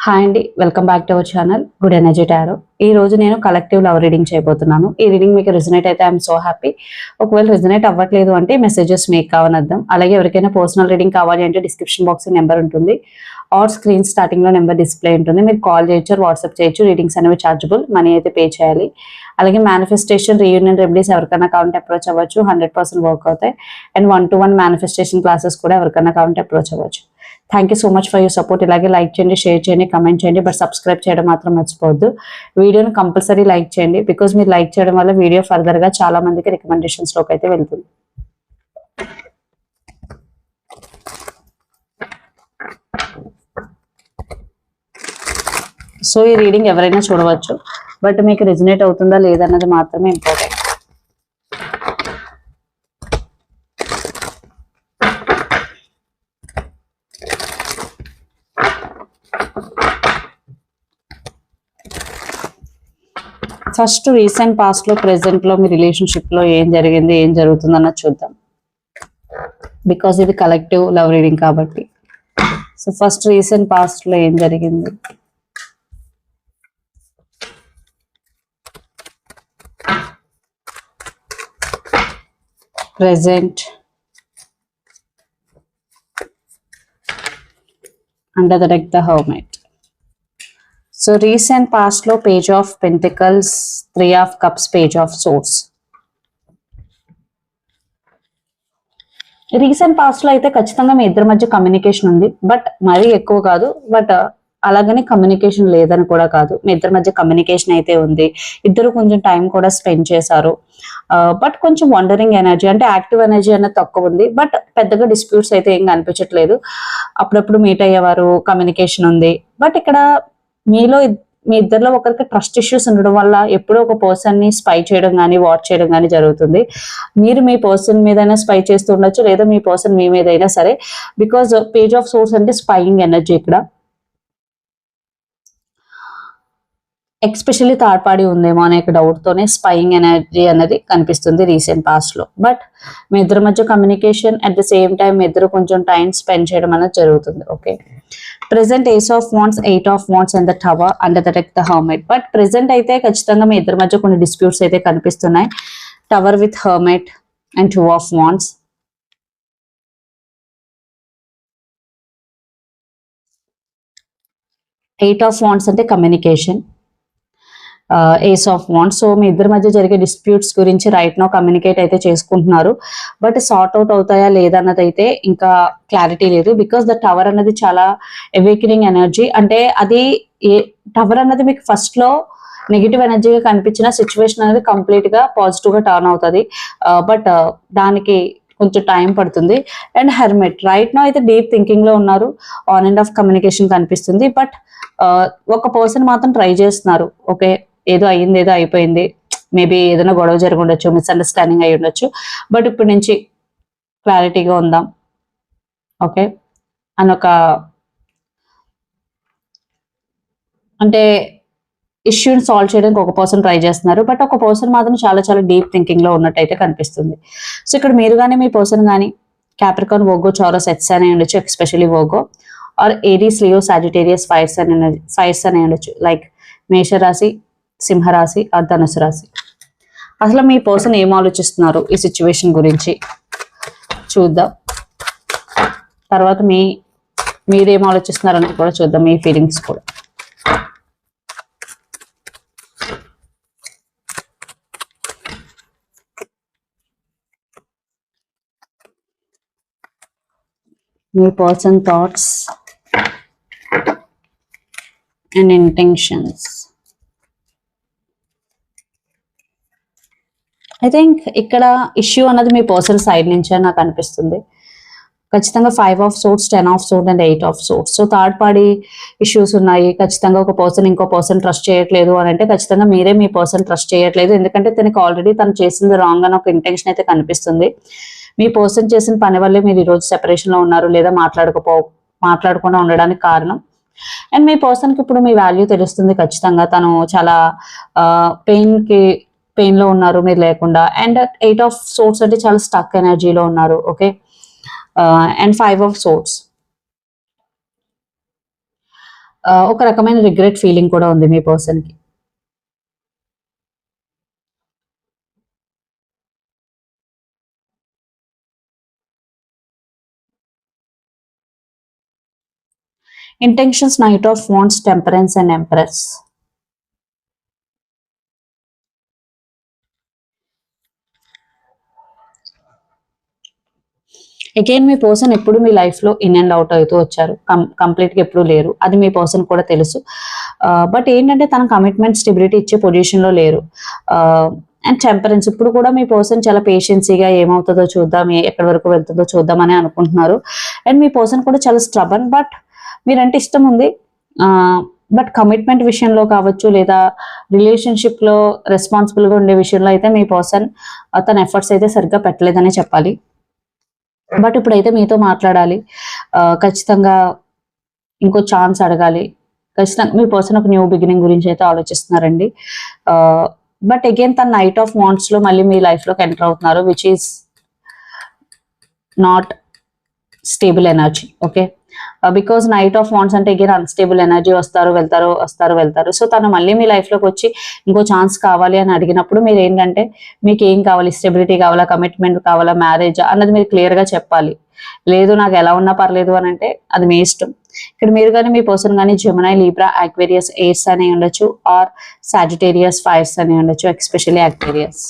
Hi అండి, welcome back to our channel good energy tarot. ఈ రోజు నేను కలెక్టివ్ లవ్ రీడింగ్ చేయబోతున్నాను. ఈ రీడింగ్ మీకు రిజనేట్ అయితే ఐఎమ్ సో హ్యాపీ. ఒకవేళ రిజనేట్ అవ్వట్లేదు అంటే మెసేజెస్ మీకు కావనర్థం. అలాగే ఎవరికైనా పర్సనల్ రీడింగ్ కావాలి అంటే డిస్క్రిప్షన్ బాక్స్ నెంబర్ ఉంటుంది, ఆర్ స్క్రీన్ స్టార్టింగ్ లో నెంబర్ డిస్ప్లే ఉంటుంది. మీరు కాల్ చేయొచ్చు, వాట్సాప్ చేయొచ్చు. రీడింగ్స్ అనేవి చార్జబుల్, మనీ అయితే పే చేయాలి. అలాగే మేనిఫెస్టేషన్, రీయూనియన్ రెమెడీస్ ఎవరికైనా కావాలంటే అప్రోచ్ అవ్వచ్చు, 100% వర్క్ అవుతాయి. అండ్ 1-to-1 మేనిఫెస్టేషన్ క్లాసెస్ కూడా ఎవరికైనా కావాలంటే అప్రోచ్ అవ్వచ్చు. Thank you so much for your support. ఇలాగే లైక్ చేయండి, షేర్ చేయండి, కమెంట్ చేయండి, బట్ సబ్స్క్రైబ్ చేయడం మాత్రం మర్చిపోవద్దు. వీడియోని కంపల్సరీ లైక్ చేయండి, బికాజ్ మీరు లైక్ చేయడం వల్ల వీడియో ఫర్దర్ గా చాలా మందికి రికమెండేషన్స్ లోకి అయితే వెళ్తుంది. సో ఈ రీడింగ్ ఎవరైనా చూడవచ్చు, బట్ మీకు రెజినేట్ అవుతుందా లేదన్నది మాత్రమే ఇంపార్టెంట్. ఫస్ట్ రీసెంట్ పాస్ట్ లో, ప్రెసెంట్ లో మీ రిలేషన్షిప్ లో ఏం జరిగింది, ఏం జరుగుతుంది అన్నది చూద్దాం. బికాస్ ఇది కలెక్టివ్ లవ్ రీడింగ్ కాబట్టి. సో ఫస్ట్ రీసెంట్ పాస్ట్ లో ఏం జరిగింది, present, under the deck the hermit. So recent past లో page of pentacles, 3 of Cups, page of swords. Recent past లో అయితే ఖచ్చితంగా మీ ఇద్దరి మధ్య కమ్యూనికేషన్ ఉంది, బట్ మరీ ఎక్కువ కాదు. బట్ అలాగని కమ్యూనికేషన్ లేదని కూడా కాదు. మీ ఇద్దరి మధ్య కమ్యూనికేషన్ అయితే ఉంది. ఇద్దరు కొంచెం టైం కూడా స్పెండ్ చేశారు. బట్ కొంచెం వండరింగ్ ఎనర్జీ, అంటే యాక్టివ్ ఎనర్జీ అనేది తక్కువ ఉంది. బట్ పెద్దగా డిస్ప్యూట్స్ అయితే ఏం కనిపించట్లేదు. అప్పుడప్పుడు మీట్ అయ్యేవారు, కమ్యూనికేషన్ ఉంది. బట్ ఇక్కడ మీలో మీ ఇద్దరిలో ఒకరికి ట్రస్ట్ ఇష్యూస్ ఉండడం వల్ల ఎప్పుడో ఒక పర్సన్ ని స్పై చేయడం కానీ, వాచ్ చేయడం కానీ జరుగుతుంది. మీరు మీ పర్సన్ మీదైనా స్పై చేస్తూ ఉండొచ్చు, లేదా మీ పర్సన్ మీ మీద అయినా సరే. బికాజ్ పేజ్ ఆఫ్ సోర్స్ అంటే స్పైయింగ్ ఎనర్జీ. ఇక్కడ ఎక్స్పెషల్లీ థర్డ్ పార్టీ ఉందేమో అనే డౌట్ తోనే స్పైయింగ్ ఎనర్జీ అనేది కనిపిస్తుంది రీసెంట్ పాస్ట్ లో. బట్ మీ ఇద్దరి మధ్య communication, at the same time మీ ఇద్దరు కొంచెం టైం స్పెండ్ చేయడం అనేది జరుగుతుంది. Okay, present ace of wands, 8 of Wands and the tower, under the deck the hermit. But present అయితే ఖచ్చితంగా మీ ఇద్దరి మధ్య కొన్ని డిస్ప్యూట్స్ అయితే కనిపిస్తున్నాయి. Tower with hermit and 2 of Wands. Eight of wands అంటే communication, ace of wands. So మీ ఇద్దరి మధ్య జరిగే డిస్ప్యూట్స్ గురించి రైట్ నో కమ్యూనికేట్ అయితే చేసుకుంటున్నారు. బట్ సార్ట్ అవుట్ అవుతాయా లేదా అన్నది అయితే ఇంకా క్లారిటీ లేదు. బికాస్ ద టవర్ అన్నది చాలా అవేకనింగ్ ఎనర్జీ. అంటే అది టవర్ అన్నది మీకు ఫస్ట్ లో నెగిటివ్ ఎనర్జీగా కనిపించిన సిచ్యువేషన్ అనేది కంప్లీట్ గా పాజిటివ్ గా టర్న్ అవుతుంది. బట్ దానికి కొంచెం టైం పడుతుంది. అండ్ హెర్మిట్ రైట్ నో అయితే డీప్ థింకింగ్ లో ఉన్నారు. ఆన్ అండ్ ఆఫ్ కమ్యూనికేషన్ కనిపిస్తుంది. బట్ ఒక పర్సన్ మాత్రం ట్రై చేస్తున్నారు. ఓకే, ఏదో అయ్యింది, ఏదో అయిపోయింది, మేబీ ఏదైనా గొడవ జరిగి ఉండొచ్చు, మిస్అండర్స్టాండింగ్ అయి ఉండొచ్చు, బట్ ఇప్పటి నుంచి క్లారిటీగా ఉందాం, ఓకే అని ఒక అంటే ఇష్యూని సాల్వ్ చేయడానికి ఒక పర్సన్ ట్రై చేస్తున్నారు. బట్ ఒక పర్సన్ మాత్రం చాలా చాలా డీప్ థింకింగ్ లో ఉన్నట్టు అయితే కనిపిస్తుంది. సో ఇక్కడ మీరు కానీ మీ పర్సన్ కానీ క్యాప్రికాన్, వోగో, చౌరస్, ఎట్స్ అని ఉండొచ్చు. Especially Vogo are Aries, Leo, Sagittarius, fires అని ఉండొచ్చు. లైక్ మేషరాశి, సింహరాశి ఆర్ ధనుసు రాశి. అసలు మీ పర్సన్ ఏం ఆలోచిస్తున్నారు ఈ సిచ్యువేషన్ గురించి చూద్దాం. తర్వాత మీరేం ఆలోచిస్తున్నారు అనేది కూడా చూద్దాం, మీ ఫీలింగ్స్ కూడా. మీ person thoughts and intentions. I think ఇక్కడ ఇష్యూ అన్నది మీ పర్సన్ సైడ్ నుంచే నాకు అనిపిస్తుంది. ఖచ్చితంగా 5 of Swords, 10 of Swords and 8 of Swords. So third party issues ఉన్నాయి. ఖచ్చితంగా ఒక పర్సన్ ఇంకో పర్సన్ ట్రస్ట్ చేయట్లేదు అని అంటే ఖచ్చితంగా మీరే మీ పర్సన్ ట్రస్ట్ చేయట్లేదు. ఎందుకంటే తనకి ఆల్రెడీ తను చేసింది రాంగ్ అని ఒక ఇంటెన్షన్ అయితే కనిపిస్తుంది. మీ పర్సన్ చేసిన పని వల్లే మీరు ఈరోజు సెపరేషన్ లో ఉన్నారు, లేదా మాట్లాడకుండా ఉండడానికి కారణం. అండ్ మీ పర్సన్ కి ఇప్పుడు మీ వాల్యూ తెలుస్తుంది. ఖచ్చితంగా తను చాలా పెయిన్ లో ఉన్నారు మీరు లేకుండా. అండ్ 8 of Swords అంటే చాలా స్టక్ ఎనర్జీలో ఉన్నారు. Okay, and 5 of Swords. ఒక రకమైన రిగ్రెట్ ఫీలింగ్ కూడా ఉంది మీ పర్సన్ కి. Intentions knight of wands, temperance and empress. Again me person ఎప్పుడు మీ లైఫ్ లో ఇన్ అండ్ అవుట్ అవుతూ వచ్చారు, కంప్లీట్ గా ఎప్పుడు లేరు, అది మీ పర్సన్ కూడా తెలుసు. బట్ ఏంటంటే తన కమిట్మెంట్ స్టెబిలిటీ ఇచ్చే పొజిషన్ లో లేరు. అండ్ టెంపరెన్స్, ఇప్పుడు కూడా మీ పర్సన్ చాలా పేషెన్సీగా ఏమవుతుందో చూద్దాం, ఎక్కడి వరకు వెళ్తుందో చూద్దాం అని అనుకుంటున్నారు. అండ్ మీ పర్సన్ కూడా చాలా స్ట్రబన్, బట్ మీరంటే ఇష్టం ఉంది. బట్ కమిట్మెంట్ విషయంలో కావచ్చు, లేదా రిలేషన్షిప్ లో రెస్పాన్సిబుల్ గా ఉండే విషయంలో అయితే మీ పర్సన్ తన ఎఫర్ట్స్ అయితే సరిగ్గా పెట్టలేదనే చెప్పాలి. బట్ ఇప్పుడైతే మీతో మాట్లాడాలి, ఖచ్చితంగా ఇంకో ఛాన్స్ అడగాలి, ఖచ్చితంగా మీ పర్సన్ ఒక న్యూ బిగినింగ్ గురించి అయితే ఆలోచిస్తున్నారండి. బట్ అగైన్ తన నైట్ ఆఫ్ వాంట్స్ లో మళ్ళీ మీ లైఫ్ లోకి ఎంటర్ అవుతున్నారు, which is not stable energy. Okay, because knight of wands అంటే అగైన్ అన్స్టేబుల్ ఎనర్జీ, వస్తారు వెళ్తారు వస్తారు వెళ్తారు. సో తను మళ్ళీ మీ లైఫ్ లోకి వచ్చి ఇంకో ఛాన్స్ కావాలి అని అడిగినప్పుడు మీరు ఏంటంటే మీకు ఏం కావాలి, స్టెబిలిటీ కావాలా, కమిట్మెంట్ కావాలా, మ్యారేజ్ అన్నది మీరు క్లియర్ గా చెప్పాలి. లేదు నాకు ఎలా ఉన్నా పర్లేదు అని అంటే అది మీ ఇష్టం. ఇక్కడ మీరు కానీ మీ పర్సన్ కానీ జెమినీ, లీబ్రా, ఆక్వేరియస్ ఎయిర్స్ అని ఉండొచ్చు, ఆర్ సాజిటేరియస్ ఫైర్స్ అని ఉండొచ్చు, ఎస్పెషల్లీ ఆక్వేరియస్.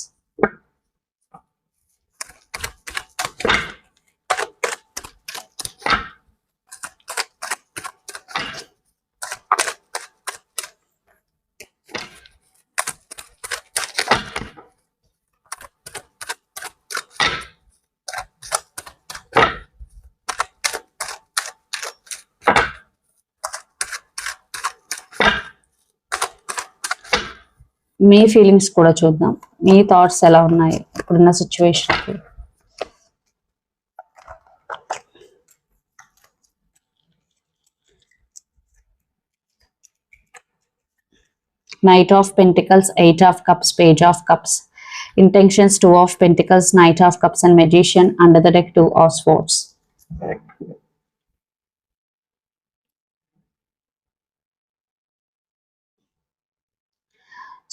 మీ ఫీలింగ్స్ కూడా చూద్దాం, మీ థాట్స్ ఎలా ఉన్నాయి ఇప్పుడున్న సిచ్యువేషన్కి. Knight of Pentacles, Eight of Cups, Page of Cups. Intentions, Two of Pentacles, Knight of Cups and Magician. Under the deck, Two of Swords.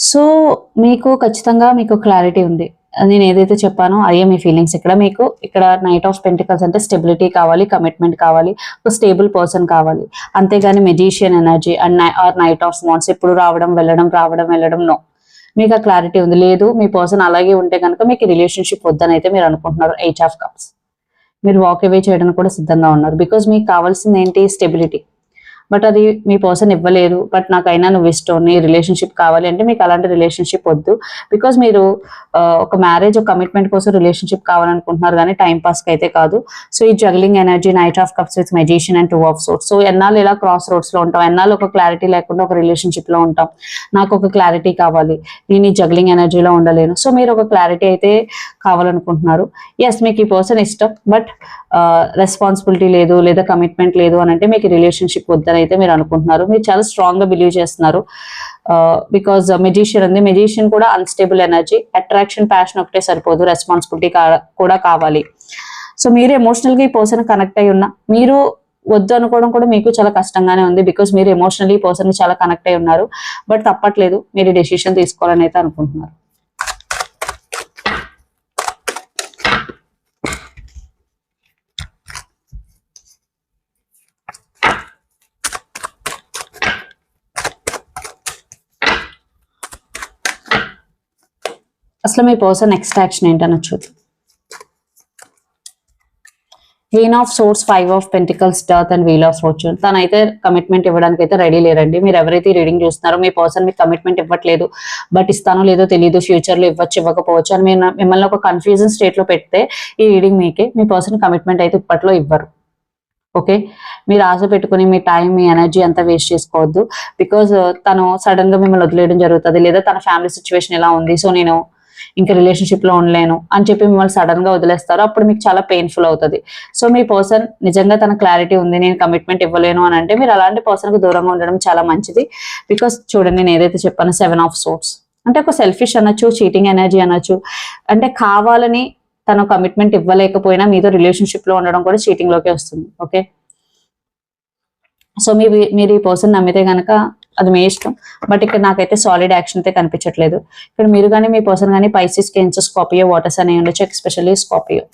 So మీకు ఖచ్చితంగా మీకు క్లారిటీ ఉంది, నేను ఏదైతే చెప్పానో అయ్యే మీ ఫీలింగ్స్. ఇక్కడ నైట్ ఆఫ్ పెంటికల్స్ అంటే స్టెబిలిటీ కావాలి, కమిట్మెంట్ కావాలి, ఒక స్టేబుల్ పర్సన్ కావాలి. అంతేగాని magician energy and or knight of wands ఎప్పుడు రావడం వెళ్ళడం నో. మీకు ఆ క్లారిటీ ఉంది. లేదు మీ పర్సన్ అలాగే ఉంటే కనుక మీకు రిలేషన్షిప్ వద్దని అయితే మీరు అనుకుంటున్నారు. ఎయిట్ ఆఫ్ కప్స్, మీరు వాక్ అవే చేయడానికి కూడా సిద్ధంగా ఉన్నారు. బికాజ్ మీకు కావాల్సింది ఏంటి, స్టెబిలిటీ. బట్ అది మీ పర్సన్ ఇవ్వలేదు. బట్ నాకైనా నువ్వు ఇష్టం, నీ రిలేషన్షిప్ కావాలి అంటే మీకు అలాంటి రిలేషన్షిప్ వద్దు. బికాజ్ మీరు ఒక మ్యారేజ్, ఒక కమిట్మెంట్ కోసం రిలేషన్షిప్ కావాలనుకుంటున్నారు, కానీ టైం పాస్ కి అయితే కాదు. సో ఈ juggling energy, knight of cups with magician and two of swords. So ఎన్నాళ్ళు ఇలా క్రాస్ రోడ్స్ లో ఉంటాం, ఎన్నాళ్ళు ఒక క్లారిటీ లేకుండా ఒక రిలేషన్షిప్ లో ఉంటాం. నాకు ఒక క్లారిటీ కావాలి, నేను ఈ జగ్లింగ్ ఎనర్జీలో ఉండలేను. సో మీరు ఒక క్లారిటీ అయితే కావాలనుకుంటున్నారు. ఎస్, మీకు ఈ పర్సన్ ఇష్టం, బట్ రెస్పాన్సిబిలిటీ లేదు, లేదా కమిట్మెంట్ లేదు అని అంటే మీకు రిలేషన్షిప్ వద్దని అయితే మీరు అనుకుంటున్నారు. మీరు చాలా స్ట్రాంగ్ గా బిలీవ్ చేస్తున్నారు. బికాజ్ మెజిషియన్ ఉంది, మెజిషియన్ కూడా అన్స్టేబుల్ ఎనర్జీ. అట్రాక్షన్, ప్యాషన్ ఒకటే సరిపోదు, రెస్పాన్సిబిలిటీ కూడా కావాలి. సో మీరు ఎమోషనల్ గా ఈ పర్సన్ కనెక్ట్ అయి ఉన్నా, మీరు వద్దు అనుకోవడం కూడా మీకు చాలా కష్టంగానే ఉంది. బికాజ్ మీరు ఎమోషనల్లీ ఈ పర్సన్ చాలా కనెక్ట్ అయి ఉన్నారు. బట్ తప్పట్లేదు, మీరు డెసిషన్ తీసుకోవాలని అయితే అనుకుంటున్నారు. అసలు మీ పర్సన్ నెక్స్ట్ యాక్షన్ ఏంటని చూద్దాం. Queen of swords, five of pentacles, డర్త్ అండ్ వీల్ ఆఫ్ ఫార్చ్యూన్. తనైతే కమిట్మెంట్ ఇవ్వడానికి అయితే రెడీ లేరండి. మీరు ఎవరైతే రీడింగ్ చూస్తున్నారో మీ పర్సన్ మీకు కమిట్మెంట్ ఇవ్వట్లేదు. బట్ ఇస్తానో లేదో తెలియదు, ఫ్యూచర్ లో ఇవ్వచ్చు ఇవ్వకపోవచ్చు అని మిమ్మల్ని ఒక కన్ఫ్యూజన్ స్టేట్ లో పెడితే ఈ రీడింగ్ మీకే. మీ పర్సన్ కమిట్మెంట్ అయితే ఇప్పట్లో ఇవ్వరు. ఓకే, మీరు ఆశ పెట్టుకుని మీ టైం, మీ ఎనర్జీ అంతా వేస్ట్ చేసుకోవద్దు. బికాజ్ తను సడన్ గా మిమ్మల్ని వదిలేయడం జరుగుతుంది, లేదా తన ఫ్యామిలీ సిచ్యువేషన్ ఎలా ఉంది, సో నేను ఇంకా రిలేషన్షిప్ లో ఉండలేను అని చెప్పి మిమ్మల్ని సడన్ గా వదిలేస్తారు. అప్పుడు మీకు చాలా పెయిన్ఫుల్ అవుతుంది. సో మీ పర్సన్ నిజంగా తన క్లారిటీ ఉంది, నేను కమిట్మెంట్ ఇవ్వలేను అని అంటే మీరు అలాంటి పర్సన్ కు దూరంగా ఉండడం చాలా మంచిది. బికాస్ చూడండి, నేను ఏదైతే చెప్పానో సెవెన్ ఆఫ్ సోర్ట్స్ అంటే ఒక సెల్ఫిష్ అనొచ్చు, చీటింగ్ ఎనర్జీ అనొచ్చు. అంటే కావాలని తను కమిట్మెంట్ ఇవ్వలేకపోయినా మీతో రిలేషన్షిప్ లో ఉండడం కూడా చీటింగ్ లోకి వస్తుంది. ఓకే, సో మీరు ఈ పర్సన్ నమ్మితే కనుక అది మీ ఇష్టం. బట్ ఇక్కడ నాకైతే సాలిడ్ యాక్షన్ అయితే కనిపించట్లేదు. ఇక్కడ మీరు కానీ మీ పర్సన్ కానీ పైసిస్, కేన్సర్, స్కార్పియో, వాటర్స్ అనేవి ఉండొచ్చు, ఎస్పెషల్లీ స్కార్పియో.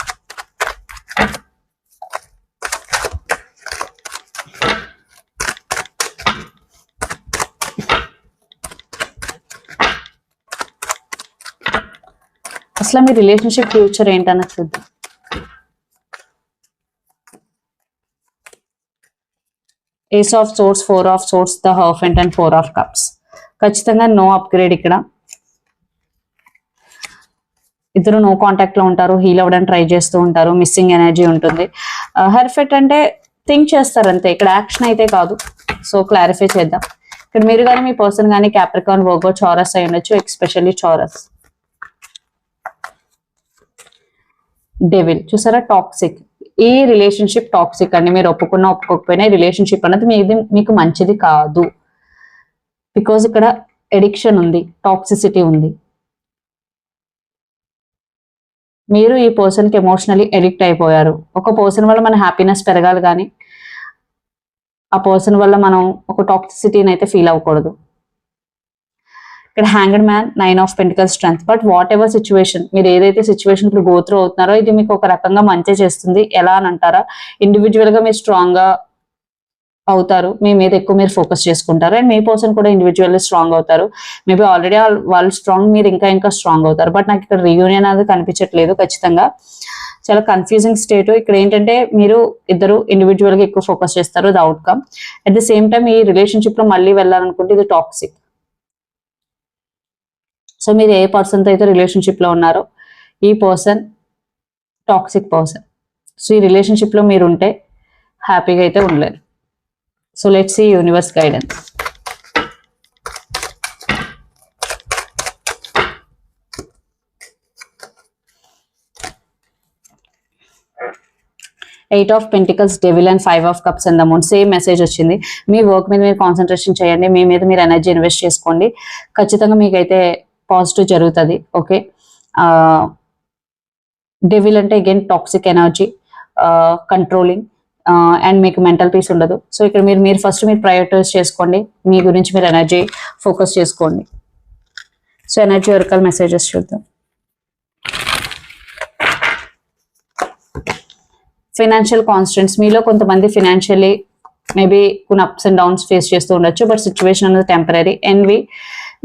అసలు మీ రిలేషన్షిప్ ఫ్యూచర్ ఏంటన్నది చూద్దాం. Ace of swords, 4 of swords, the hierophant and 4 of cups. ఖచ్చితంగా నో అప్గ్రేడ్ ఇక్కడ. ఇద్దరు నో కాంటాక్ట్ లో ఉంటారు, హీల్ అవ్వడానికి ట్రై చేస్తూ ఉంటారు, మిస్సింగ్ ఎనర్జీ ఉంటుంది. హర్ఫెట్ అంటే థింక్ చేస్తారు అంతే, ఇక్కడ యాక్షన్ అయితే కాదు. సో క్లారిఫై చేద్దాం. ఇక్కడ మీరు కానీ మీ పర్సన్ కానీ క్యాప్రికాన్, వర్గో, చారస్ అయి ఉండొచ్చు, ఎస్పెషల్లీ చారస్. డెవిల్ చూసారా, టాక్సిక్. ఈ రిలేషన్షిప్ టాక్సిక్ అండి. మీరు ఒప్పుకున్నా ఒప్పుకోకపోయినా ఈ రిలేషన్షిప్ అనేది మీకు మంచిది కాదు. బికాజ్ ఇక్కడ ఎడిక్షన్ ఉంది, టాక్సిసిటీ ఉంది. మీరు ఈ పర్సన్కి ఎమోషనలీ ఎడిక్ట్ అయిపోయారు. ఒక పర్సన్ వల్ల మన హ్యాపీనెస్ పెరగాలి కానీ ఆ పర్సన్ వల్ల మనం ఒక టాక్సిసిటీని అయితే ఫీల్ అవ్వకూడదు. ఇక్కడ hanged man, 9 of pentacles, strength. But what ever situation, మీరు ఏదైతే సిచ్యువేషన్ ఇప్పుడు గో త్రూ అవుతున్నారో ఇది మీకు ఒక రకంగా మంచి చేస్తుంది. ఎలా అని అంటారా, ఇండివిజువల్ గా మీరు స్ట్రాంగ్ గా అవుతారు, మీ మీద ఎక్కువ మీరు ఫోకస్ చేసుకుంటారు. అండ్ మీ పర్సన్ కూడా ఇండివిజువల్లీ స్ట్రాంగ్ అవుతారు. మేబీ ఆల్రెడీ వాళ్ళు స్ట్రాంగ్, మీరు ఇంకా స్ట్రాంగ్ అవుతారు. బట్ నాకు ఇక్కడ రీయూనియన్ అనేది కనిపించట్లేదు. ఖచ్చితంగా చాలా కన్ఫ్యూజింగ్ స్టేట్. ఇక్కడ ఏంటంటే మీరు ఇద్దరు ఇండివిజువల్ గా ఎక్కువ ఫోకస్ చేస్తారు, the outcome. At the same time ఈ రిలేషన్షిప్ లో మళ్ళీ వెళ్ళాలనుకుంటే ఇది టాక్సిక్. సో మీరు ఏ పర్సన్తో అయితే రిలేషన్షిప్ లో ఉన్నారో ఈ పర్సన్ టాక్సిక్ పర్సన్. సో ఈ రిలేషన్షిప్ లో మీరు ఉంటే హ్యాపీగా అయితే ఉండలేరు. So let's see universe guidance. Eight of pentacles, devil and 5 of cups and the moon. Same message వచ్చింది. మీ వర్క్ మీద మీరు కాన్సన్ట్రేషన్ చేయండి, మీ మీద మీరు ఎనర్జీ ఇన్వెస్ట్ చేసుకోండి. ఖచ్చితంగా మీకైతే పాజిటివ్ జరుగుతుంది. ఓకే. డెవిల్ అంటే again toxic energy, controlling, and మీకు మెంటల్ పీస్ ఉండదు. సో ఇక్కడ మీరు ఫస్ట్ మీరు ప్రయారిటైజ్ చేసుకోండి, మీ గురించి మీరు ఎనర్జీ ఫోకస్ చేసుకోండి. సో ఎనర్జీ ఒరకల్ మెసేజెస్ చూద్దాం. ఫైనాన్షియల్ కాన్స్టెంట్స్, మీలో కొంతమంది ఫైనాన్షియల్లీ మేబీ కొన్ని అప్స్ అండ్ డౌన్స్ ఫేస్ చేస్తూ ఉండొచ్చు, బట్ సిచ్యువేషన్ అనేది టెంపరీ. ఎన్వి,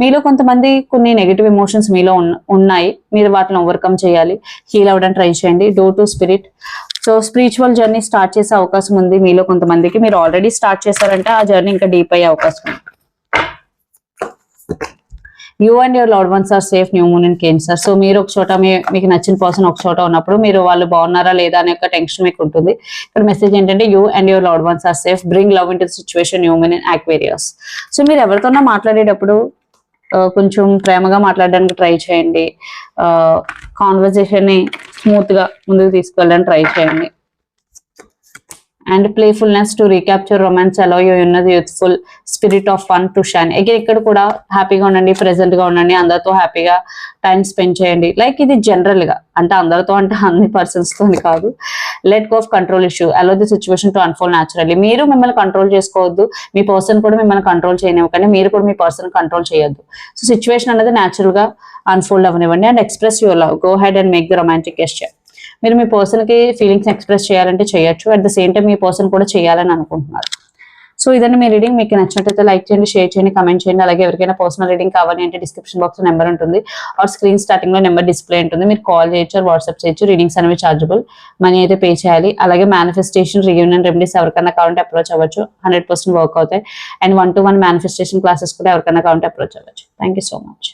మీలో కొంతమంది కొన్ని నెగిటివ్ ఎమోషన్స్ మీలో ఉన్నాయి, మీరు వాటిని ఓవర్కమ్ చేయాలి, హీల్ అవ్వడానికి ట్రై చేయండి. Do to spirit. So spiritual journey start చేసే అవకాశం ఉంది మీలో కొంతమందికి. మీరు ఆల్రెడీ స్టార్ట్ చేశారంటే ఆ జర్నీ ఇంకా డీప్ అయ్యే అవకాశం ఉంది. You and your loved ones are safe, new moon in cancer. So మీరు ఒక చోట మీకు నచ్చిన పర్సన్ ఒక చోట ఉన్నప్పుడు మీరు వాళ్ళు బాగున్నారా లేదా అనే ఒక టెన్షన్ మీకు ఉంటుంది. ఇక్కడ మెసేజ్ ఏంటంటే you and your loved ones are safe, bring love into the situation, new moon in Aquarius. So మీరు ఎవరితోన్నా మాట్లాడేటప్పుడు కొంచెం ప్రేమగా మాట్లాడడానికి ట్రై చేయండి. కాన్వర్జేషన్ ని స్మూత్ గా ముందుకు తీసుకెళ్ళడానికి ట్రై చేయండి. And playfulness to recapture romance, allow you ఉన్నది youthful spirit of fun to shine. Again ఇక్కడ కూడా హ్యాపీగా ఉండండి, ప్రెసెంట్ గా ఉండండి, అందరితో హ్యాపీగా టైం స్పెండ్ చేయండి. లైక్ ఇది జనరల్ గా, అంటే అందరితో అంటే అన్ని పర్సన్స్ తో కాదు. Let go of control issue, allow the situation to unfold naturally. మీరు మిమ్మల్ని కంట్రోల్ చేసుకోవద్దు, మీ పర్సన్ కూడా మిమ్మల్ని కంట్రోల్ చేయనివ్వకండి, మీరు కూడా మీ పర్సన్ కంట్రోల్ చేయొద్దు. సో సిచ్యువేషన్ అనేది న్యాచురల్ గా అన్ఫోల్డ్ అవ్వనివ్వండి. And express your love, go head and make the romantic gesture. మీరు మీ పర్సన్ కి ఫీలింగ్స్ ఎక్స్ప్రెస్ చేయాలంటే చేయొచ్చు, at the same time me person కూడా చేయాలని అనుకుంటున్నారు. సో ఇదండి మీ రీడింగ్. మీకు నచ్చినట్లయితే లైక్ చేయండి, షేర్ చేయండి, కమెంట్ చేయండి. అలాగే ఎవరికైనా పర్సనల్ రీడింగ్ కావాలి అంటే డిస్క్రిప్షన్ బాక్స్ లో నెంబర్ ఉంటుంది, ఆర్ స్క్రీన్ స్టార్టింగ్ లో నెంబర్ డిస్ప్లే ఉంటుంది. మీరు కాల్ చేయొచ్చు, వాట్సాప్ చేయొచ్చు. రీడింగ్స్ అనేవి చార్జబుల్, మనీ అయితే పే చేయాలి. అలాగే మేనిఫెస్టేషన్, రీయూనియన్ రెమెడీస్ ఎవరికైనా కావాలంటే అప్రోచ్ అవ్వచ్చు, 100% వర్క్ అవుతాయి. అండ్ 1-to-1 మేనిఫెస్టేషన్ క్లాసెస్ కూడా ఎవరికైనా కావాలంటే అప్రోచ్ అవ్వచ్చు. Thank you so much.